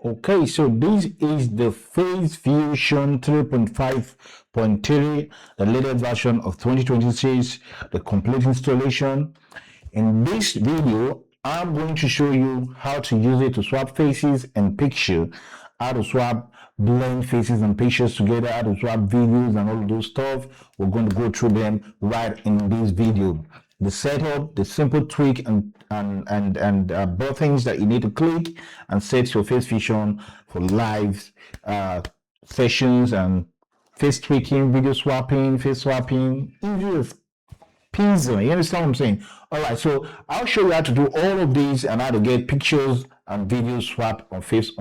Okay, so this is the FaceFusion 3.5.3, the latest version of 2026, the complete installation. In this video, I'm going to show you how to use it to swap faces and picture, how to swap blend faces and pictures together, how to swap videos and all of those stuff. We're going to go through them right in this video. The setup, the simple tweak and buttons that you need to click and set your FaceFusion for live sessions and face tweaking, video swapping, face swapping, easy pizza. You understand what I'm saying? All right, so I'll show you how to do all of these and how to get pictures and videos swap on face.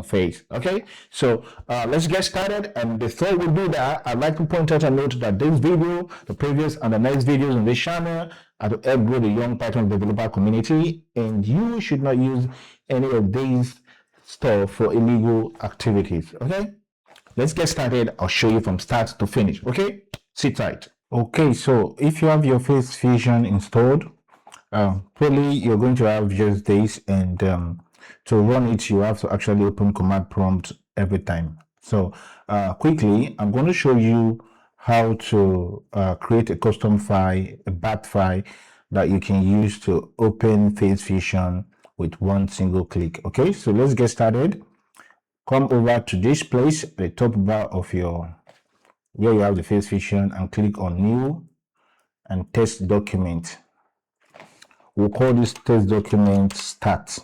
Okay, so let's get started. And before we do that, I'd like to point out a note that this video, the previous and the next videos on this channel are to help grow the young Python developer community, and you should not use any of these stuff for illegal activities. Okay, let's get started. I'll show you from start to finish. Okay, sit tight. Okay, so if you have your FaceFusion installed, probably you're going to have just this, and to run it, you have to actually open command prompt every time. So quickly, I'm going to show you how to create a custom file, a bat file that you can use to open FaceFusion with one single click. Okay, so let's get started. Come over to this place, the top bar of your where you have the FaceFusion, and click on new and test document. We'll call this test document start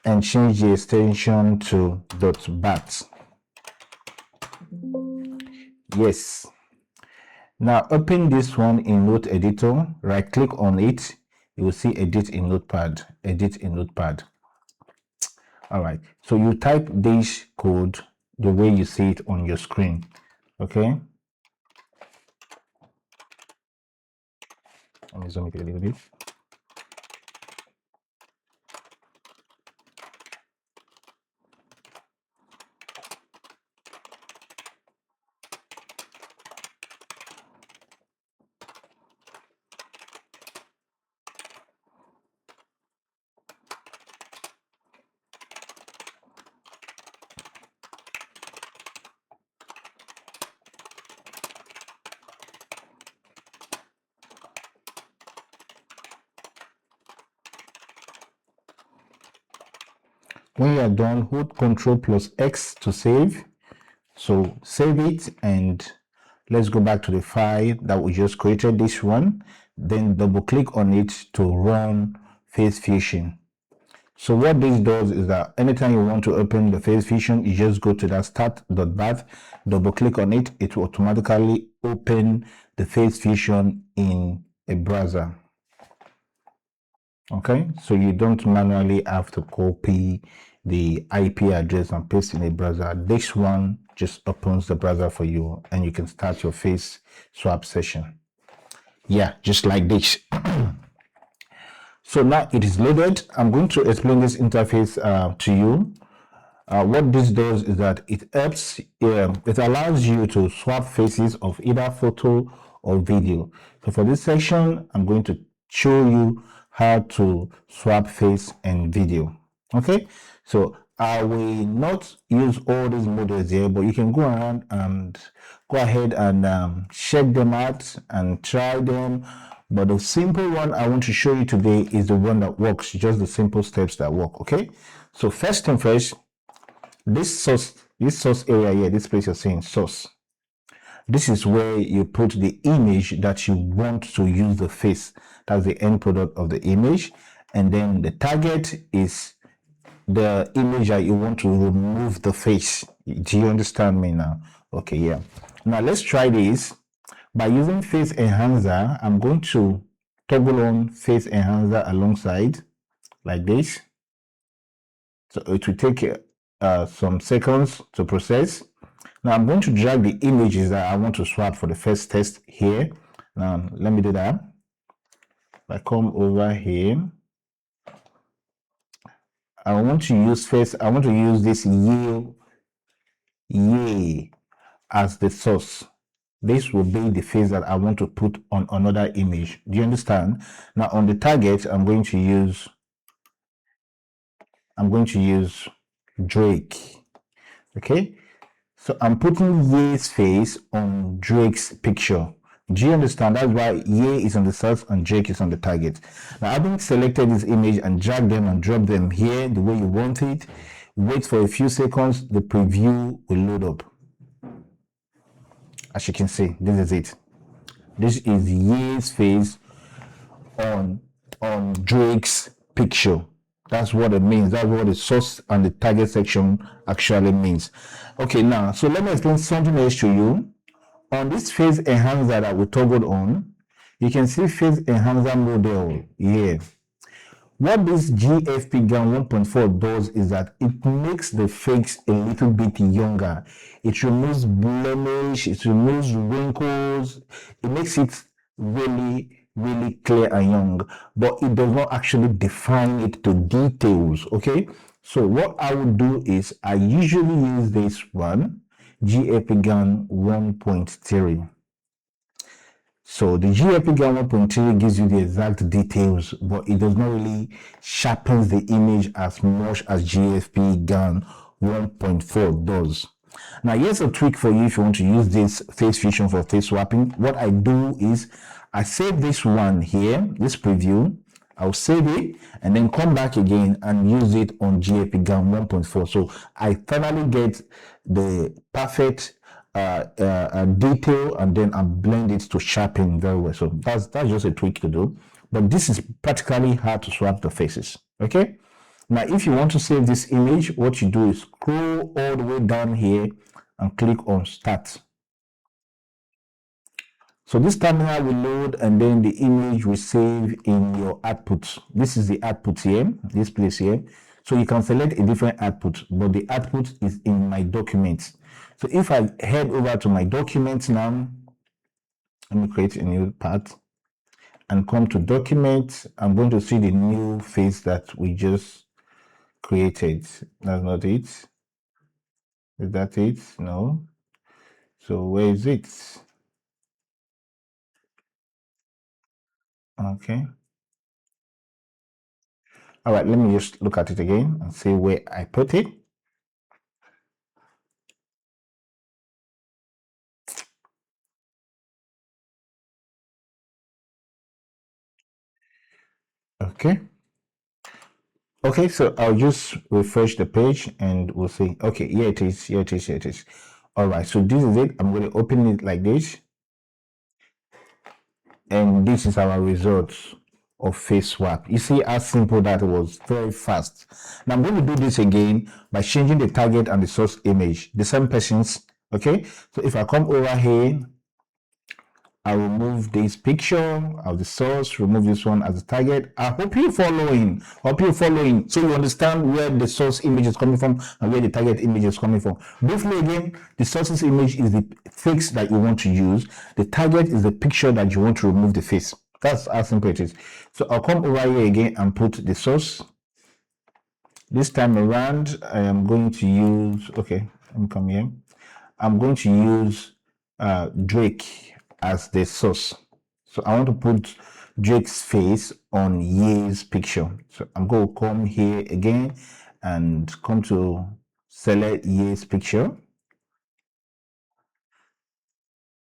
and change the extension to .bat. Yes. Now open this one in Note Editor, right click on it, you will see edit in Notepad, edit in Notepad. All right, so you type this code the way you see it on your screen. Okay, let me zoom it a little bit. When you are done, hold Ctrl+X to save. So save it, and let's go back to the file that we just created, this one. Then double click on it to run FaceFusion. So what this does is that anytime you want to open the FaceFusion, you just go to that start.bat, double click on it, it will automatically open the FaceFusion in a browser. Okay, so you don't manually have to copy the IP address and paste in a browser. This one just opens the browser for you, and you can start your face swap session. Yeah, just like this. So now it is loaded. I'm going to explain this interface to you. What this does is that it helps, it allows you to swap faces of either photo or video. So for this section, I'm going to show you how to swap face and video. Okay, so I will not use all these models here, but you can go around and go ahead and check them out and try them. But the simple one I want to show you today is the one that works, just the simple steps that work. Okay, so first thing first, this source area here, this place you're seeing source, this is where you put the image that you want to use the face. That's the end product of the image. And then the target is the image that you want to remove the face. Do you understand me now? Okay, yeah. Now let's try this. By using Face Enhancer, I'm going to toggle on Face Enhancer alongside, like this. So it will take some seconds to process. Now I'm going to drag the images that I want to swap for the first test here. Now let me do that. If I come over here, I want to use this yay as the source. This will be the face that I want to put on another image. Do you understand? Now on the target, I'm going to use Drake. Okay, so I'm putting Ye's face on Drake's picture. Do you understand? That's why Ye is on the source and Drake is on the target. Now, having selected this image and drag them and drop them here the way you want it, wait for a few seconds, the preview will load up. As you can see, this is it. This is Ye's face on Drake's picture. That's what it means. That's what the source and the target section actually means. Okay, now, so let me explain something else to you. On this face enhancer that we toggled on, you can see face enhancer model here. What this GFP GAN 1.4 does is that it makes the face a little bit younger. It removes blemish, it removes wrinkles, it makes it really, really clear and young, but it does not actually define it to details, okay? So what I would do is I usually use this one, GFP GAN 1.3. So the GFP GAN 1.3 gives you the exact details, but it does not really sharpen the image as much as GFP GAN 1.4 does. Now here's a trick for you if you want to use this FaceFusion for face swapping. What I do is I save this one here, this preview. I'll save it and then come back again and use it on GFP GAN 1.4. So I finally get the perfect detail, and then I blend it to sharpen very well. So that's just a trick to do, but this is practically how to swap the faces. Okay, now if you want to save this image, what you do is scroll all the way down here and click on start. So this terminal will load and then the image will save in your output. This is the output here, this place here. So you can select a different output, but the output is in my documents. So if I head over to my documents now, let me create a new part and come to documents. I'm going to see the new face that we just created. That's not it. Is that it? No. So where is it? Okay. All right, let me just look at it again and see where I put it. Okay. Okay, so I'll just refresh the page and we'll see. Okay, here it is, here it is, here it is. All right, so this is it. I'm going to open it like this. And this is our results of face swap. You see how simple that was, very fast. Now I'm going to do this again by changing the target and the source image, the same persons. Okay, so if I come over here, I remove this picture of the source, remove this one as a target. I hope you're following. So you understand where the source image is coming from and where the target image is coming from. Briefly again, the source's image is the face that you want to use. The target is the picture that you want to remove the face. That's how simple it is. So I'll come over here again and put the source. This time around, I am going to use, okay, let me come here. I'm going to use Drake as the source. So I want to put Drake's face on Ye's picture. So I'm going to come here again and come to select Ye's picture.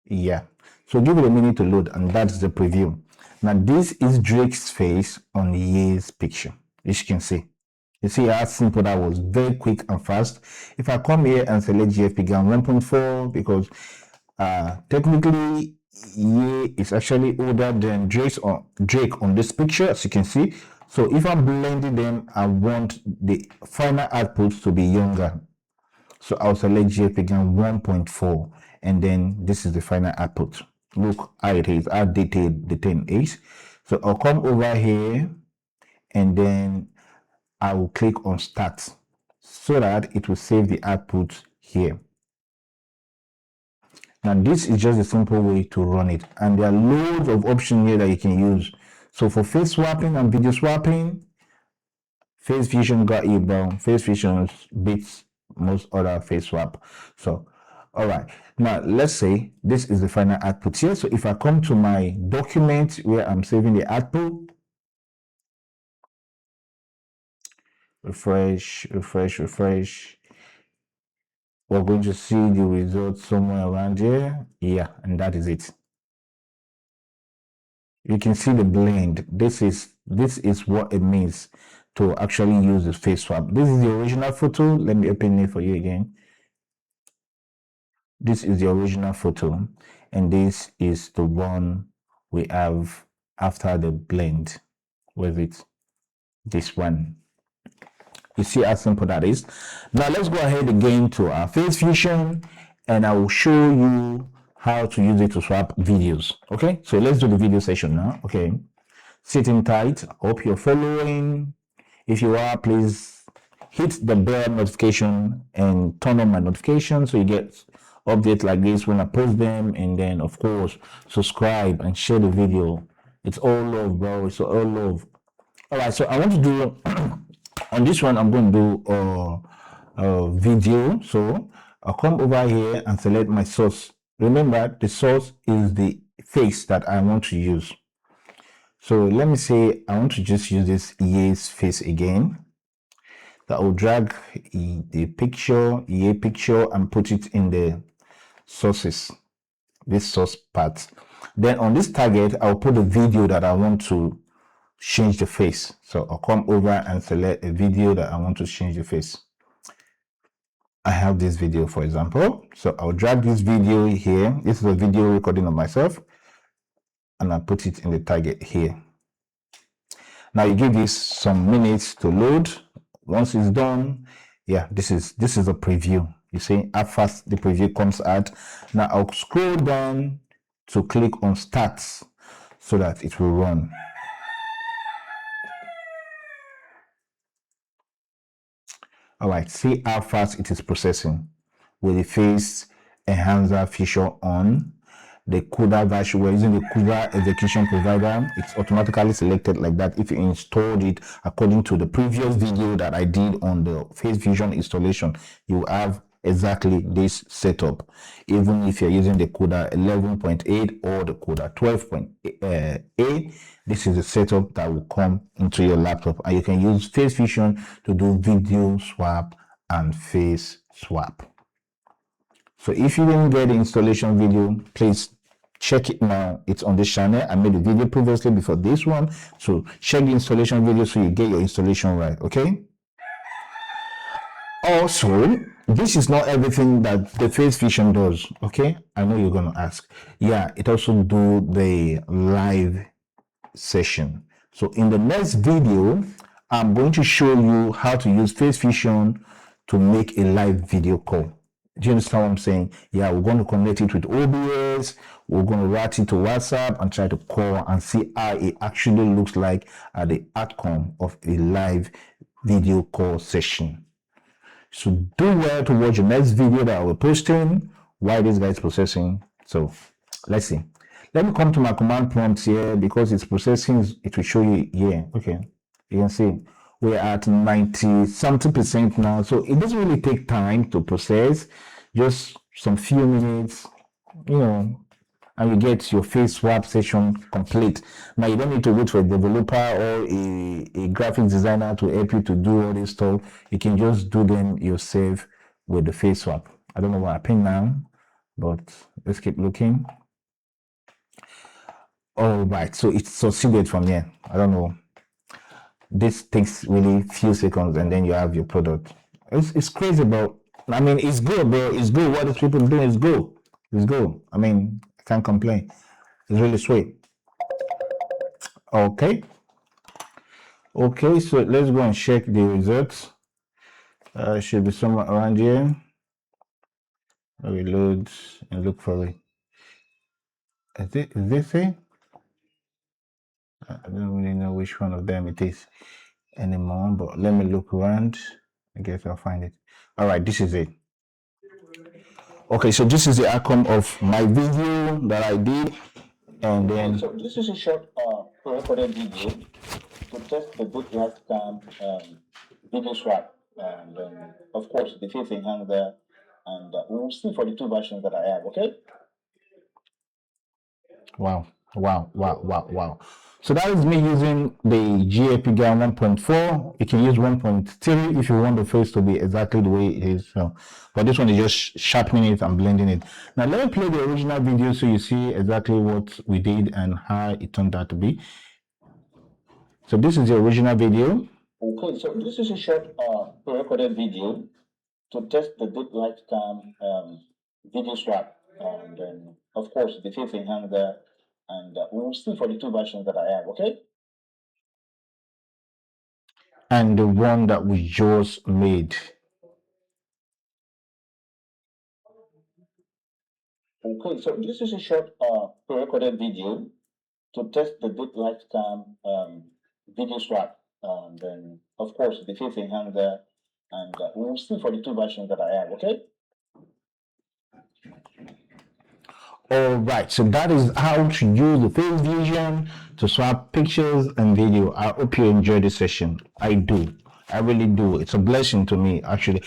Yeah. So give it a minute to load, and that's the preview. Now this is Drake's face on Ye's picture. As you can see. You see how simple that was, very quick and fast. If I come here and select GFP GAN 1.4, because technically Ye is actually older than Drake on this picture, as you can see. So if I'm blending them, I want the final output to be younger. So I'll select GFP GAN 1.4, and then this is the final output. Look how it is, how detailed the thing is. So I'll come over here and then I will click on start so that it will save the output here. Now this is just a simple way to run it, and there are loads of options here that you can use. So for face swapping and video swapping, FaceFusion got you, bro. FaceFusion beats most other face swap. So all right, now let's say this is the final output here. So if I come to my document where I'm saving the output, refresh, refresh, refresh. We're going to see the result somewhere around here. Yeah, and that is it. You can see the blend. This is what it means to actually use the face swap. This is the original photo. Let me open it for you again. This is the original photo, and this is the one we have after the blend. Where's it? This one. You see how simple that is. Now let's go ahead again to our FaceFusion, and I will show you how to use it to swap videos. Okay, so let's do the video session now. Okay, sitting tight. Hope you're following. If you are, please hit the bell notification and turn on my notifications so you get updates like this when I post them. And then of course subscribe and share the video. It's all love, bro. It's all love. All right, so I want to do on this one, I'm going to do a video. So I'll come over here and select my source. Remember, the source is the face that I want to use. So let me say I want to just use this EA's face again. That will drag the picture, EA picture, and put it in the sources, this source part. Then on this target, I'll put the video that I want to change the face. So I'll come over and select a video that I want to change the face. I have this video, for example. So I'll drag this video here. This is a video recording of myself, and I'll put it in the target here. Now you give this some minutes to load. Once it's done, yeah, this is a preview. You see how fast the preview comes out. Now I'll scroll down to click on start so that it will run. All right, see how fast it is processing with the face enhancer feature on. The CUDA version, we're using the CUDA execution provider. It's automatically selected like that if you installed it according to the previous video that I did on the FaceFusion installation. You have exactly this setup, even if you're using the CUDA 11.8 or the CUDA 12.8. This is the setup that will come into your laptop, and you can use FaceFusion to do video swap and face swap. So if you didn't get the installation video, please check it now. It's on this channel. I made a video previously before this one. So check the installation video so you get your installation right, okay? Also, this is not everything that the FaceFusion does, okay? I know you're going to ask. Yeah, it also do the live session. So in the next video, I'm going to show you how to use FaceFusion to make a live video call. Do you understand what I'm saying? Yeah, we're going to connect it with OBS. We're going to route it to WhatsApp and try to call and see how it actually looks like at the outcome of a live video call session. So do well to watch the next video that I will posting while this guy is processing. So let's see. Let me come to my command prompt here because it's processing. It will show you here. Okay, you can see we're at 90 something percent now. So it doesn't really take time to process, just some few minutes, you know, and you get your face swap session complete. Now you don't need to wait for a developer or a graphic designer to help you to do all this stuff. You can just do them yourself with the face swap. I don't know what happened now, but let's keep looking. All right, so it's succeeded from here. I don't know. This takes really few seconds and then you have your product. It's crazy, bro. I mean, it's good, bro. It's good. What these people do is good. It's good. I mean, I can't complain. It's really sweet. Okay. Okay, so let's go and check the results. Should be somewhere around here. Reload and look for it. Is this it? I don't really know which one of them it is anymore, but let me look around. I guess I'll find it. All right, this is it. Okay, so this is the outcome of my video that I did, and then so this is a short pre-recorded video to test the good lifetime video swap, and of course the face enhancer, and we'll see for the two versions that I have. Okay. Wow, wow, wow, wow, wow. So that is me using the GAP GAN 1.4. You can use 1.3 if you want the face to be exactly the way it is. So, but this one is just sharpening it and blending it. Now let me play the original video so you see exactly what we did and how it turned out to be. So this is the original video. Okay, so this is a short pre-recorded video to test the good lifetime video swap, and then of course the face enhancer, and we'll see for the two versions that I have. Okay. And the one that we just made. Okay, so this is a short pre-recorded video to test the good lifetime video swap, and then of course the face enhancer, and we'll see for the two versions that I have. Okay. All right, so that is how to use the FaceFusion to swap pictures and video. I hope you enjoyed this session. I do. I really do. It's a blessing to me, actually,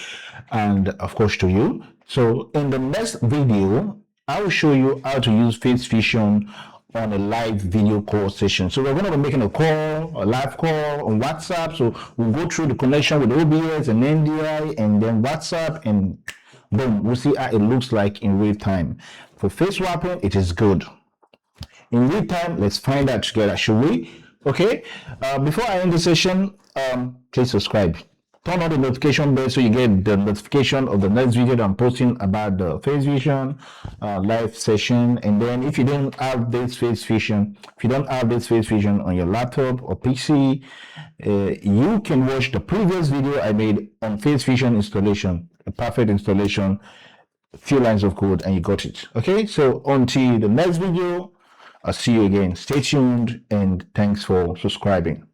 and of course to you. So in the next video, I will show you how to use FaceFusion on a live video call session. So we're going to be making a call, a live call on WhatsApp. So we'll go through the connection with OBS and NDI and then WhatsApp, and boom, we'll see how it looks like in real time. For face swapping, it is good. In real time, let's find out together, should we? Okay, before I end the session, please subscribe. Turn on the notification bell so you get the notification of the next video that I'm posting about the FaceFusion live session. And then if you don't have this FaceFusion on your laptop or PC, you can watch the previous video I made on FaceFusion installation, a perfect installation, few lines of code, and you got it. Okay, so until the next video, I'll see you again. Stay tuned and thanks for subscribing.